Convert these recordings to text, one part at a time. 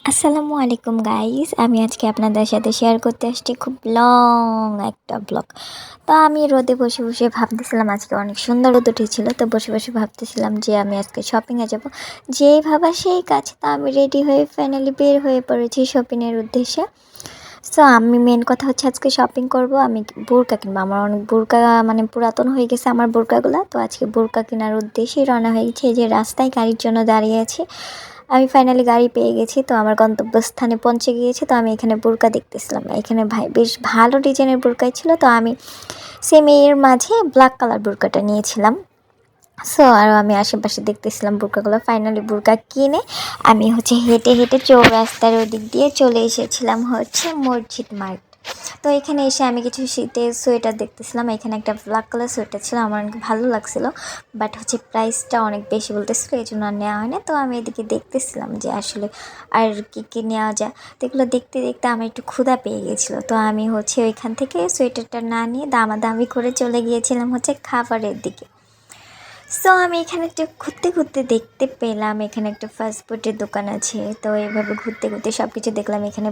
আসসালামু আলাইকুম গাইস, আমি আজকে আপনাদের সাথে শেয়ার করতে আসছি খুব লং একটা ব্লগ। তো আমি রোদে বসে বসে ভাবতেছিলাম, আজকে অনেক সুন্দর রোদ উঠেছিল। তো বসে বসে ভাবতেছিলাম যে আমি আজকে শপিংয়ে যাব। যেই ভাবা সেই কাজ। তো আমি রেডি হয়ে ফাইনালি বের হয়ে পড়েছি শপিংয়ের উদ্দেশ্যে। সো আমি মেন কথা হচ্ছে আজকে শপিং করব। আমি বোরকা কিনবো। আমার অনেক বোরকা মানে পুরাতন হয়ে গেছে আমার বোরকাগুলো। তো আজকে বোরকা কেনার উদ্দেশ্যেই রওনা হয়ে গেছি। এই যে রাস্তায় গাড়ির জন্য দাঁড়িয়ে আছি। আমি ফাইনালি গাড়ি পেয়ে গেছি। তো আমার গন্তব্যস্থানে পৌঁছে গিয়েছি। তো আমি এখানে বোরকা দেখতেছিলাম। এখানে বেশ ভালো ডিজাইনের বোরকাই ছিল। তো আমি সেম এর মাঝে ব্ল্যাক কালার বোরকাটা নিয়েছিলাম। সো আরও আমি আশেপাশে দেখতেছিলাম বোরকাগুলো। ফাইনালি বোরকা কিনে আমি হেঁটে হেঁটে চৌরাস্তার ওদিক দিয়ে চলে এসেছিলাম মসজিদ মার্ট। তো এখানে এসে আমি কিছু শীতের সোয়েটার দেখতেছিলাম। এখানে একটা ব্ল্যাক কালার সোয়েটার ছিল, আমার অনেক ভালো লাগছিল। বাট প্রাইসটা অনেক বেশি বলতেছিল, এই জন্য আর নেওয়া হয় না। তো আমি এদিকে দেখতেছিলাম যে আসলে আর কী নেওয়া যায়। তো এগুলো দেখতে দেখতে আমার একটু ক্ষুধা পেয়ে গেছিলো। তো আমি ওইখান থেকে সোয়েটারটা না নিয়ে দামাদামি করে চলে গিয়েছিলাম খাবারের দিকে। সো আমি এখানে একটা ঘুরতে ঘুরতে দেখতে পেলাম এখানে একটা ফাস্টফুডের দোকান আছে। তো এইভাবে ঘুরতে ঘুরতে সব কিছু দেখলাম। এখানে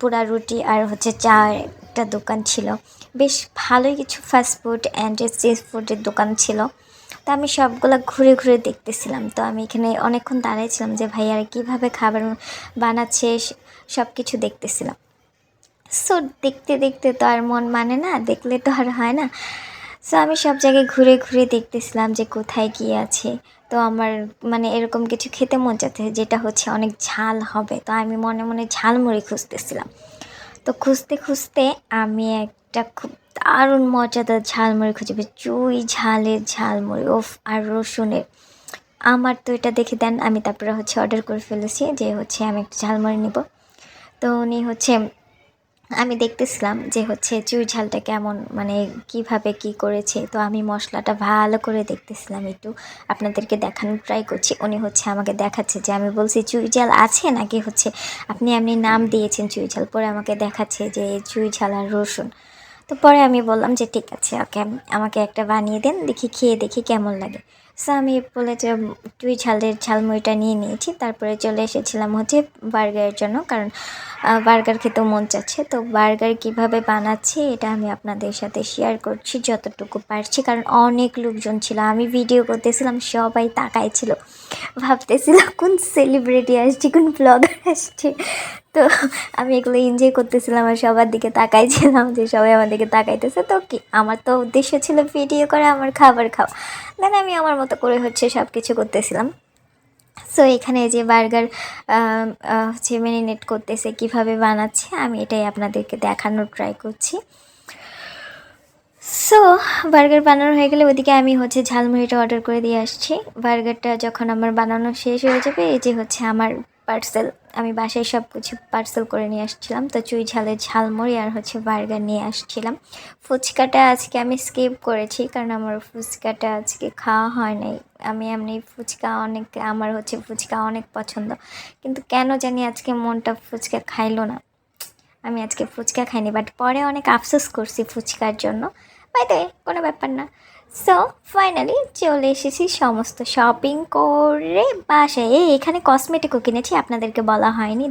পোড়া রুটি আর চা একটা দোকান ছিল। বেশ ভালোই কিছু ফাস্টফুড অ্যান্ড সি ফুডের দোকান ছিল। তো আমি সবগুলো ঘুরে ঘুরে দেখতেছিলাম। তো আমি এখানে অনেকক্ষণ দাঁড়াইছিলাম যে ভাইয়ারা কীভাবে খাবার বানাচ্ছে সব কিছু দেখতেছিলাম। সো দেখতে দেখতে তো আর মন মানে না, দেখলে তো আর হয় না। সো আমি সব জায়গায় ঘুরে ঘুরে দেখতেছিলাম যে কোথায় কী আছে। তো আমার এরকম কিছু খেতে মন চাচ্ছে যেটা অনেক ঝাল হবে। তো আমি মনে মনে ঝালমুড়ি খুঁজতেছিলাম। তো খুঁজতে খুঁজতে আমি একটা খুব দারুণ মজাদার ঝালমুড়ি খুঁজে পেয়েছি। চুই ঝালের ঝালমুড়ি ওফ, আর রসুনের। আমার তো এটা দেখে দেন, আমি তারপরে অর্ডার করে ফেলেছি যে আমি একটা ঝালমুড়ি নেব। তো উনি আমি দেখতেছিলাম যে চুই ঝালটা কেমন, কিভাবে কি করেছে। তো আমি মশলাটা ভালো করে দেখতেছিলাম, একটু আপনাদেরকে দেখানোর ট্রাই করছি। উনি আমাকে দেখাচ্ছে যে আমি বলছি চুই ঝাল আছে নাকি আপনি এমনি নাম দিয়েছেন চুই ঝাল। পরে আমাকে দেখাচ্ছে যে চুই ঝাল আর রসুন। তো পরে আমি বললাম যে ঠিক আছে, ওকে, আমাকে একটা বানিয়ে দেন, দেখি খেয়ে দেখি কেমন লাগে। সো আমি বলে যে চুই ঝালের ঝালমুড়িটা নিয়ে নিয়েছি। তারপরে চলে এসেছিলাম বার্গারের জন্য, কারণ বার্গার খেতেও মন চাচ্ছে। তো বার্গার কিভাবে বানাচ্ছি এটা আমি আপনাদের সাথে শেয়ার করছি যতটুকু পারছি, কারণ অনেক লোকজন ছিল। আমি ভিডিও করতেছিলাম, সবাই তাকাইছিল, ভাবতেছিল কোন সেলিব্রিটি আসছে, কোন ব্লগার আসছে। তো আমি এগুলো এনজয় করতেছিলাম আর সবার দিকে তাকাইছিলাম যে সবাই আমার দিকে তাকাইতেছে। তো কি, আমার তো উদ্দেশ্য ছিল ভিডিও করে আমার খাবার খাওয়া। দেন আমি আমার মতো করে সব কিছু করতেছিলাম। সো এখানে যে বার্গার ম্যারিনেট করতেছে, কিভাবে বানাচ্ছে, আমি এটাই আপনাদেরকে দেখানোর ট্রাই করছি। সো বার্গার বানানো হয়ে গেলে ওদিকে আমি ঝালমুড়িটা অর্ডার করে দিয়ে আসছি। বার্গারটা যখন আমার বানানো শেষ হয়ে যাবে, এই যে আমার পার্সেল, আমি বাসায় সব কিছু পার্সেল করে নিয়ে আসছিলাম। তো চুই ঝালের ঝালমুড়ি আর বার্গার নিয়ে আসছিলাম। ফুচকাটা আজকে আমি স্কিপ করেছি, কারণ আমার ফুচকাটা আজকে খাওয়া হয় নাই। আমি এমনি ফুচকা অনেক, আমার ফুচকা অনেক পছন্দ, কিন্তু কেন জানি আজকে মনটা ফুচকা খাইলো না। আমি আজকে ফুচকা খাইনি, বাট পরে অনেক আফসোস করছি ফুচকার জন্য। বাই দ্য ওয়ে, কোনো ব্যাপার না। সো ফাইনালি চলে এসেছি সমস্ত শপিং করে বাসায়। এখানে কসমেটিকও কিনেছি, আপনাদেরকে বলা হয়নি।